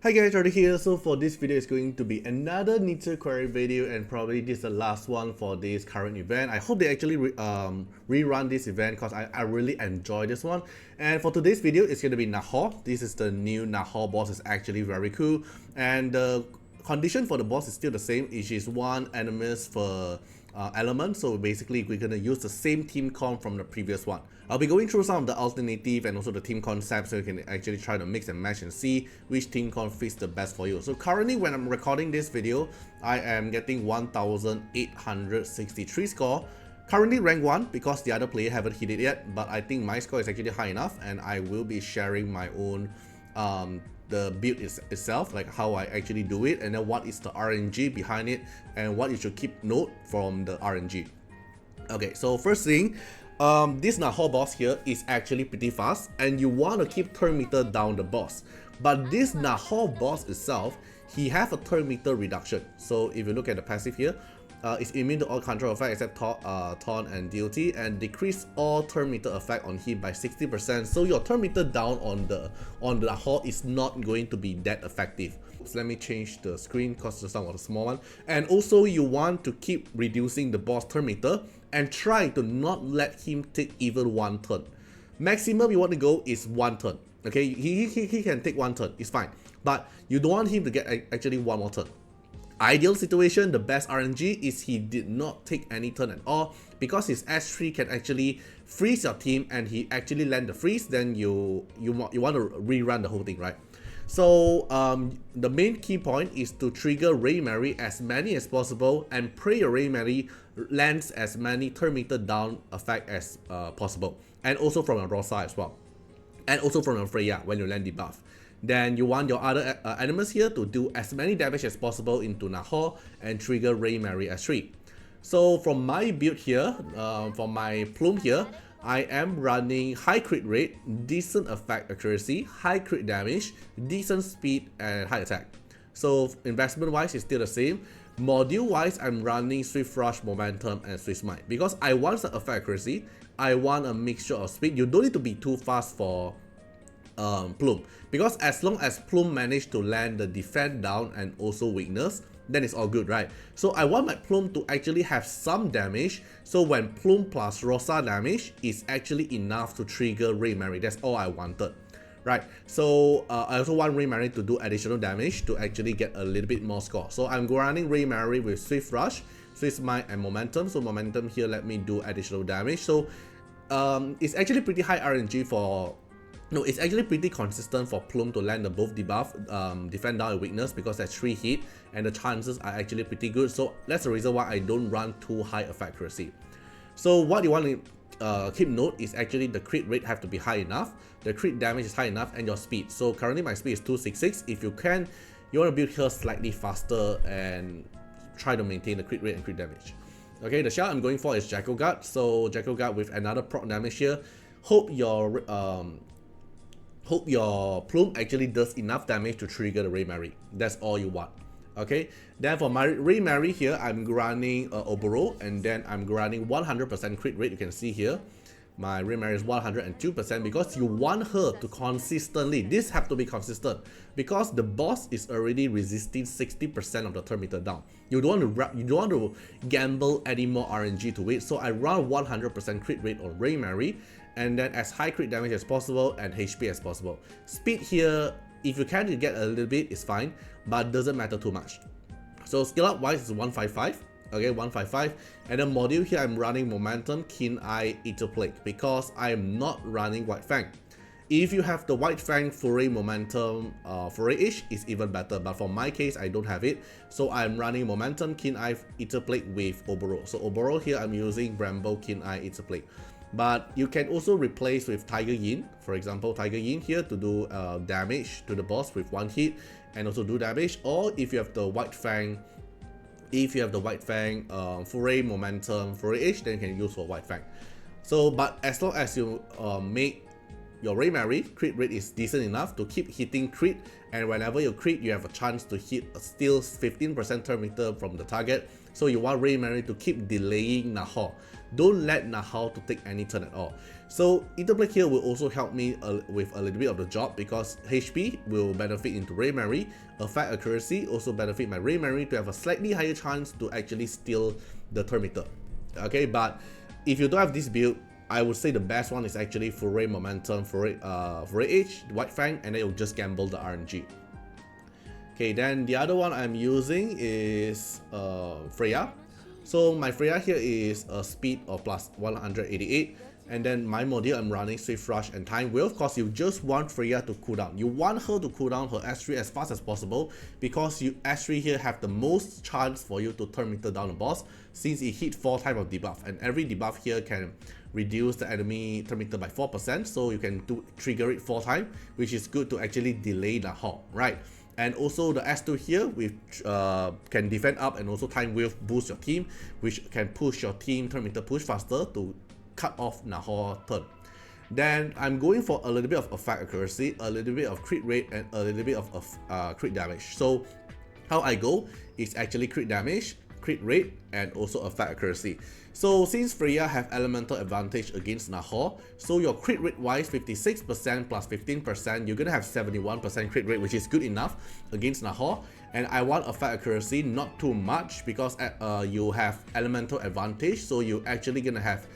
Hi guys, Artiar here. So for this video is going to be another Nether Quarry video, and probably this is the last one for this current event. I hope they actually rerun this event because I really enjoy this one. And for today's video, it's going to be Nahor. This is the new Nahor boss. It's actually very cool, and the condition for the boss is still the same. It is one enemies per element. So basically we're going to use the same team con from the previous one. I'll be going through some of the alternative and also the team concepts, so you can actually try to mix and match and see which team con fits the best for you. So currently when I'm recording this video, I am getting 1863 score. Currently rank 1 because the other player haven't hit it yet, but I think my score is actually high enough, and I will be sharing my own the build itself, like how I actually do it, and then what is the RNG behind it, and what you should keep note from the RNG. Okay, so first thing, this Nahor boss here is actually pretty fast, and you want to keep turn meter down the boss. But this Nahor boss itself, he have a turn meter reduction. So if you look at the passive here, it's immune to all control effects except taunt and DOT, and decrease all turn meter effect on him by 60%. So your turn meter down on the Nahor is not going to be that effective. So let me change the screen because the sound was a small one. And also you want to keep reducing the boss turn meter and try to not let him take even one turn. Maximum you want to go is one turn. Okay, he can take one turn, it's fine, but you don't want him to get actually one more turn. Ideal situation, the best RNG is he did not take any turn at all, because his S3 can actually freeze your team, and he actually land the freeze. Then you want to rerun the whole thing, right? So the main key point is to trigger Ray Mary as many as possible, and pray your Ray Mary lands as many turn meter down effect as possible, and also from your Rosa as well, and also from your Freya when you land debuff. Then you want your other enemies here to do as many damage as possible into Nahor and trigger Ray Mary S3. So from my build here, for my plume here, I am running high crit rate, decent effect accuracy, high crit damage, decent speed, and high attack. So investment wise it's still the same. Module wise, I'm running Swift Rush, Momentum, and Swift Smite because I want some effect accuracy. I want a mixture of speed. You don't need to be too fast for Plume, because as long as Plume managed to land the defense down and also weakness, then it's all good, right? So I want my Plume to actually have some damage, so when Plume plus Rosa damage is actually enough to trigger Ray Mary. That's all I wanted, right? So I also want Ray Mary to do additional damage to actually get a little bit more score. So I'm running Ray Mary with Swift Rush, Swift Smite, and Momentum. So Momentum here let me do additional damage. So it's actually pretty high RNG for... No, it's actually pretty consistent for Plume to land the both debuff, defend down and weakness, because that's 3 hit, and the chances are actually pretty good. So that's the reason why I don't run too high effect accuracy. So what you want to keep note is actually the crit rate have to be high enough, the crit damage is high enough, and your speed. So currently my speed is 266. If you can, you want to build her slightly faster and try to maintain the crit rate and crit damage. Okay, the shell I'm going for is Jackal Guard. So Jackal Guard with another proc damage here. Hope your Plume actually does enough damage to trigger the Ray Mary. That's all you want. Okay, then for my Ray Mary here, I'm running Oboro, and then I'm running 100% crit rate. You can see here my Ray Mary is 102%, because you want her to consistently, this have to be consistent, because the boss is already resisting 60% of the turn meter down. You don't want to gamble any more RNG to it. So I run 100% crit rate on Ray Mary, and then as high crit damage as possible and HP as possible. Speed here, if you can get a little bit, it's fine, but doesn't matter too much. So skill up wise is 155. Okay, 155. And then module here, I'm running Momentum, Keen Eye, Ether Plague, because I'm not running White Fang. If you have the White Fang, Foray, Momentum, Foray-ish is even better, but for my case, I don't have it. So I'm running Momentum, Keen Eye, Ether Plague with Oboro. So Oboro here, I'm using Bramble, Keen Eye, Ether Plague. But you can also replace with Tiger Yin. For example, Tiger Yin here to do damage to the boss with 1 hit and also do damage. Or if you have the White Fang, Foray, Momentum, Foray-ish, then you can use for White Fang. So, but as long as you make your Ray Mary, crit rate is decent enough to keep hitting crit, and whenever you crit, you have a chance to hit still 15% turn meter from the target. So you want Ray Mary to keep delaying Nahor. Don't let Nahor to take any turn at all. So Interplay here will also help me with a little bit of the job, because HP will benefit into Ray Mary, effect accuracy also benefit my Ray Mary to have a slightly higher chance to actually steal the turn meter. Okay, but if you don't have this build, I would say the best one is actually Foray Momentum, Foray H, White Fang, and then you'll just gamble the RNG. Okay, then the other one I'm using is Freya. So my Freya here is a speed of plus 188, and then my module I'm running Swift Rush and Time Wheel. Of course, you just want Freya to cool down. You want her to cool down her S3 as fast as possible, because you S3 here have the most chance for you to turn meter down the boss, since it hit 4 type of debuff, and every debuff here can reduce the enemy turn meter by 4%, so you can trigger it 4 times, which is good to actually delay the Nahor, right? And also the S2 here with can defend up, and also Time Wheel boost your team, which can push your team turn meter push faster to cut off Nahor turn. Then I'm going for a little bit of effect accuracy, a little bit of crit rate, and a little bit of crit damage. So how I go is actually crit damage, crit rate, and also effect accuracy. So since Freya have elemental advantage against Nahor, so your crit rate wise 56% plus 15%, you're gonna have 71% crit rate, which is good enough against Nahor. And I want effect accuracy not too much, because you have elemental advantage, so you're actually gonna have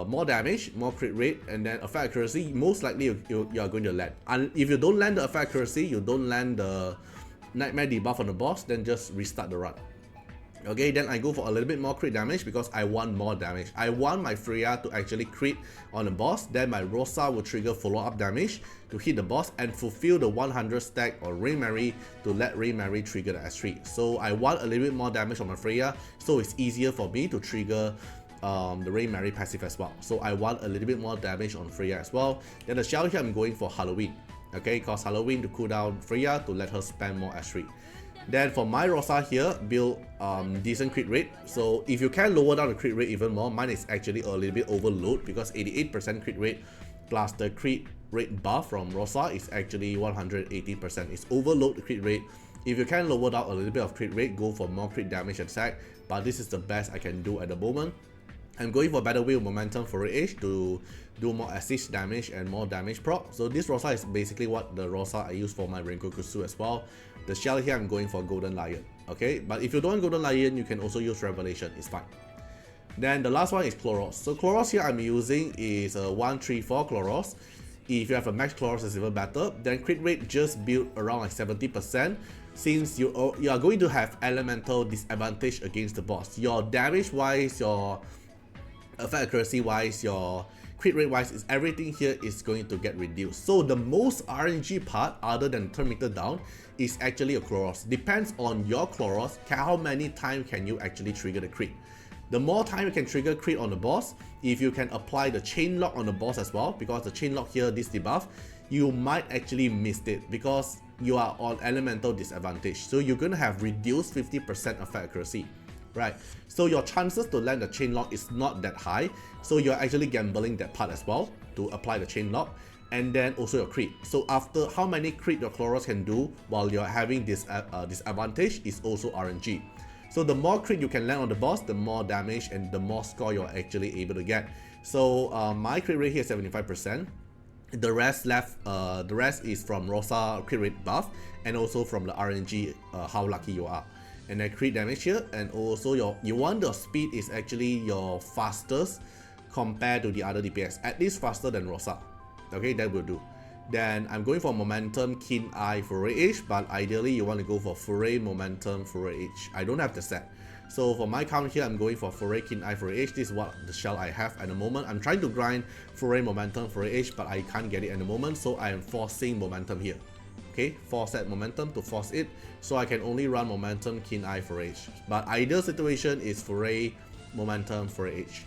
more damage, more crit rate, and then effect accuracy most likely you are going to land. And if you don't land the effect accuracy, you don't land the nightmare debuff on the boss, then just restart the run. Okay, then I go for a little bit more crit damage, because I want more damage. I want my Freya to actually crit on the boss, then my Rosa will trigger follow-up damage to hit the boss and fulfill the 100 stack or Ray Mary to let Ray Mary trigger the S3. So I want a little bit more damage on my Freya, so it's easier for me to trigger the Ray Mary passive as well. So I want a little bit more damage on Freya as well. Then the shell here I'm going for Halloween. Okay, cause Halloween to cool down Freya to let her spam more S3. Then for my Rosa here, build decent crit rate. So if you can lower down the crit rate even more, mine is actually a little bit overload, because 88% crit rate plus the crit rate buff from Rosa is actually 180%. It's overload the crit rate. If you can lower down a little bit of crit rate, go for more crit damage attack, but this is the best I can do at the moment. I'm going for Battle Wheel Momentum for H to do more assist damage and more damage proc. So this Rosa is basically what the Rosa I use for my Rengokusu as well. The shell here I'm going for Golden Lion. Okay, but if you don't want Golden Lion, you can also use Revelation, it's fine. Then the last one is Chloros. So Chloros here I'm using is a 134 Chloros. If you have a max Chloros, it's even better. Then crit rate just build around like 70%. Since you are going to have elemental disadvantage against the boss. Your damage wise, your effect accuracy wise, your crit rate wise, is everything here is going to get reduced. So the most RNG part other than turn meter down is actually a Chloros. Depends on your Chloros, how many times can you actually trigger the crit. The more time you can trigger crit on the boss, if you can apply the chain lock on the boss as well, because the chain lock here, this debuff, you might actually miss it because you are on elemental disadvantage. So you're going to have reduced 50% effect accuracy. Right, so your chances to land the chain lock is not that high, so you're actually gambling that part as well to apply the chain lock, and then also your crit. So after how many crit your Chloros can do while you're having this disadvantage is also RNG. So the more crit you can land on the boss, the more damage and the more score you're actually able to get. So my crit rate here is 75%. The rest is from Rosa crit rate buff, and also from the RNG, how lucky you are. And then crit damage here, and also you want the speed is actually your fastest compared to the other DPS, at least faster than Rosa. Okay, that will do. Then I'm going for Momentum, Keen Eye, Foray H, but ideally you want to go for Foray, Momentum, Foray H. I don't have the set. So for my count here, I'm going for Foray, Keen Eye, Foray H. This is what the shell I have at the moment. I'm trying to grind Foray, Momentum, Foray H, but I can't get it at the moment, so I am forcing Momentum here. Okay, force that Momentum to force it, so I can only run Momentum, Keen Eye, Foray H. But ideal situation is Foray, Momentum, Foray H.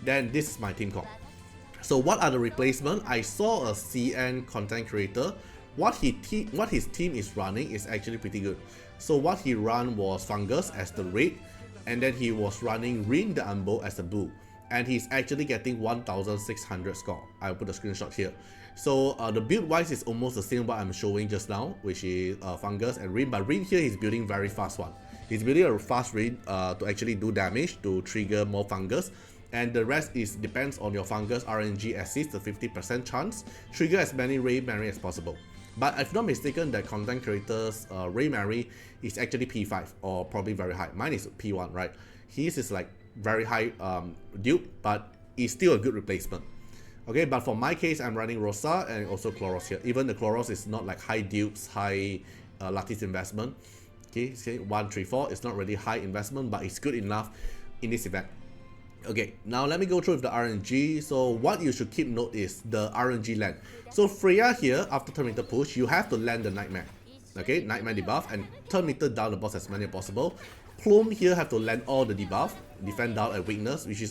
Then this is my team comp. So what are the replacements? I saw a CN content creator. What his team is running is actually pretty good. So what he ran was Fungus as the raid, and then he was running Rin the Umbo as the Boo, and he's actually getting 1600 score. I'll put a screenshot here. So the build wise is almost the same what I'm showing just now, which is Fungus and Rin, but Rin here he's building very fast one. He's building a fast Rin to actually do damage to trigger more Fungus, and the rest is depends on your fungus RNG assist, the 50% chance. Trigger as many Ray Mary as possible. But if not mistaken, that content creators Ray Mary is actually P5 or probably very high. Mine is P1, right? His is like very high dupe, but it's still a good replacement. Okay, but for my case, I'm running Rosa and also Chloros here. Even the Chloros is not like high dupes, high lattice investment. Okay, see 1, 3, 4. It's not really high investment, but it's good enough in this event. Okay, now let me go through with the RNG. So what you should keep note is the RNG land. So Freya here, after turn meter push, you have to land the Nightmare. Okay, Nightmare debuff and turn meter down the boss as many as possible. Plume here have to land all the debuff, defend down and weakness, which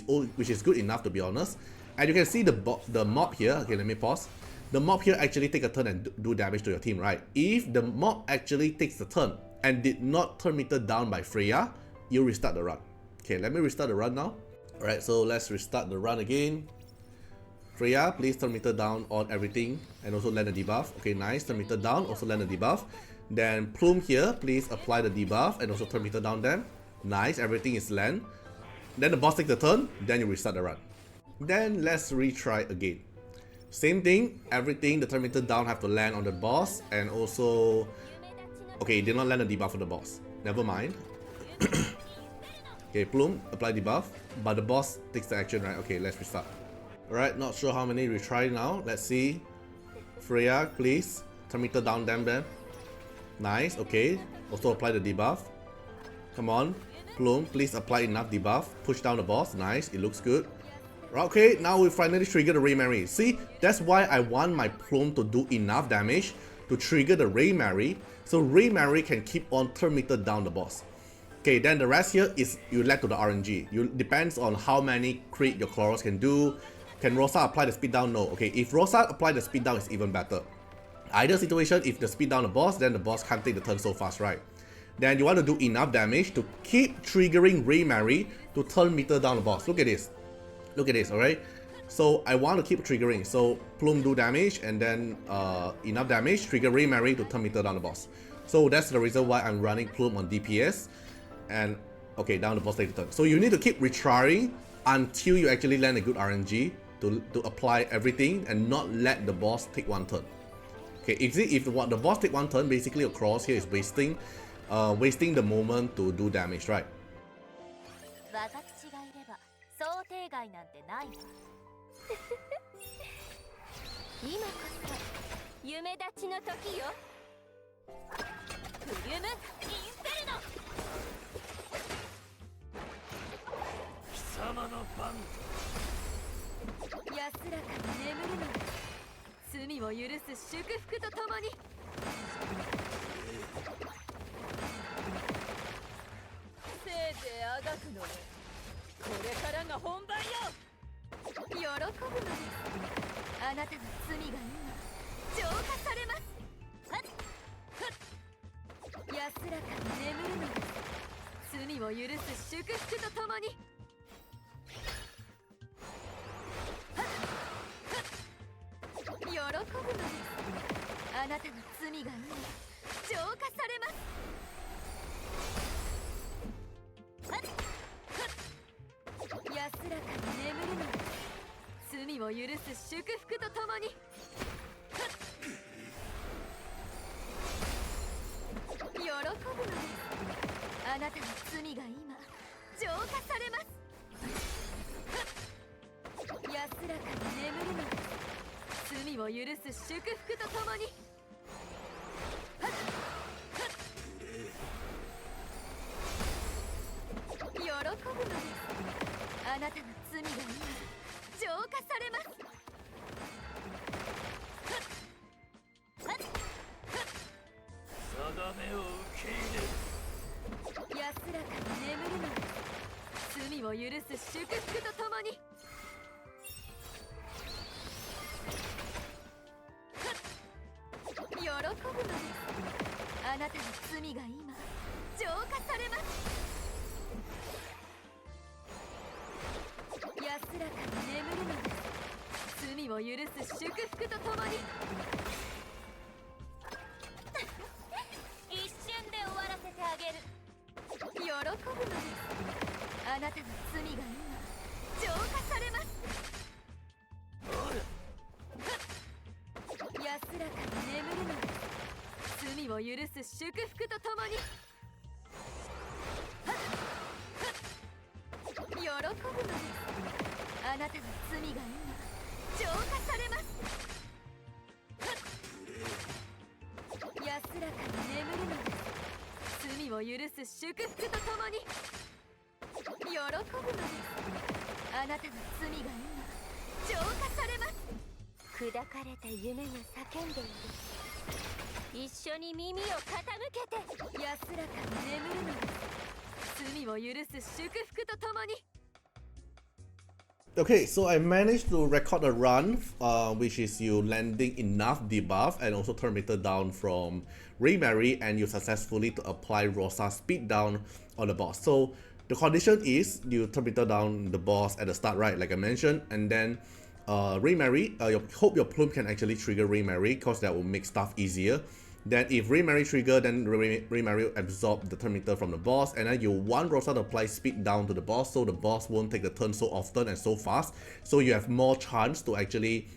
is good enough to be honest. And you can see the mob here. Okay, let me pause. The mob here actually take a turn and do damage to your team, right? If the mob actually takes the turn and did not turn meter down by Freya, you restart the run. Okay, let me restart the run now. Alright, so let's restart the run again. Freya, please turn meter down on everything and also land a debuff. Okay, nice. Turn meter down, also land a debuff. Then Plume here, please apply the debuff and also turn meter down them. Nice, everything is land. Then the boss takes the turn, then you restart the run. Then let's retry again. Same thing, everything, the turn meter down have to land on the boss and also... Okay, did not land a debuff on the boss. Never mind. Okay, Plume, apply debuff, but the boss takes the action, right? Okay, let's restart. Alright, not sure how many retry now. Let's see. Freya, please. Turn meter down them then. Nice, okay. Also apply the debuff. Come on. Plume, please apply enough debuff. Push down the boss. Nice, it looks good. Okay, now we finally trigger the Ray Mary. See, that's why I want my Plume to do enough damage to trigger the Ray Mary, so Ray Mary can keep on turn meter down the boss. Okay, then the rest here is you led to the RNG. You depends on how many crit your Chloros can do. Can Rosa apply the speed down? No. Okay, if Rosa apply the speed down, it's even better. Either situation, if the speed down the boss, then the boss can't take the turn so fast, right? Then you want to do enough damage to keep triggering Ray Mary to turn meter down the boss. Look at this. Look at this, alright? So I want to keep triggering. So Plume do damage and then enough damage, trigger Ray Mary to turn meter down the boss. So that's the reason why I'm running Plume on DPS. And okay, down the boss take the turn. So you need to keep retrying until you actually land a good RNG to apply everything and not let the boss take one turn. Okay, if the boss take one turn, basically your cross here is wasting the moment to do damage, right? 浄化されます。安らかに眠るのです。罪を許す祝福とともに。喜ぶのです。あなたの罪が今浄化されます。安らかに眠るのです。罪を許す祝福とともに。喜ぶのです。あなたの罪が今浄化されます。砕かれた夢が叫んでいる。一緒に耳を傾けて。安らかに眠るのです。罪を許す祝福とともに。Okay, so I managed to record a run, which is you landing enough debuff and also turn meter down from Remarry, and you successfully to apply Rosa speed down on the boss. So the condition is you turn meter down the boss at the start, right? Like I mentioned, and then Remarry. Hope your plume can actually trigger Remarry because that will make stuff easier. Then if Remarry trigger, then Remarry will absorb the turn meter from the boss, and then you want Rosa to apply speed down to the boss so the boss won't take the turn so often and so fast, so you have more chance to actually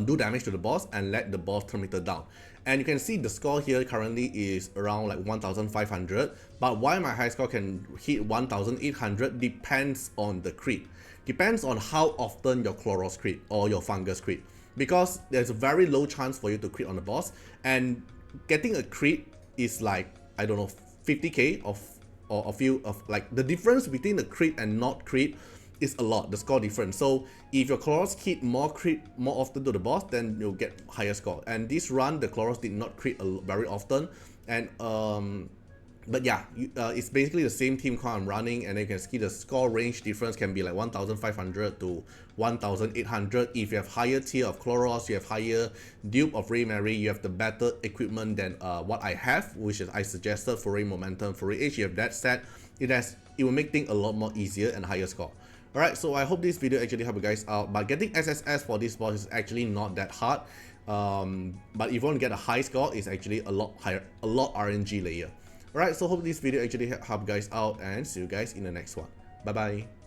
do damage to the boss and let the boss turn meter down. And you can see the score here currently is around like 1500, but why my high score can hit 1800 depends on the crit. Depends on how often your Chloros crit or your Fungus crit, because there's a very low chance for you to crit on the boss, and getting a crit is like, I don't know, 50k or a few of like the difference between the crit and not crit is a lot, the score difference. So if your Chloros hit more crit more often to the boss, then you'll get higher score. And this run the Chloros did not crit very often, and but yeah, it's basically the same team card I'm running, and you can see the score range difference can be like 1500 to 1800. If you have higher tier of Chloros, you have higher dupe of Remarry, you have the better equipment than what I have, which is I suggested for Ray Momentum. For Ray H, you have that set, it will make things a lot more easier and higher score. Alright, so I hope this video actually helped you guys out, but getting SSS for this boss is actually not that hard. But if you want to get a high score, it's actually a lot higher, a lot RNG layer. Alright, so hope this video actually helped you guys out, and see you guys in the next one. Bye bye.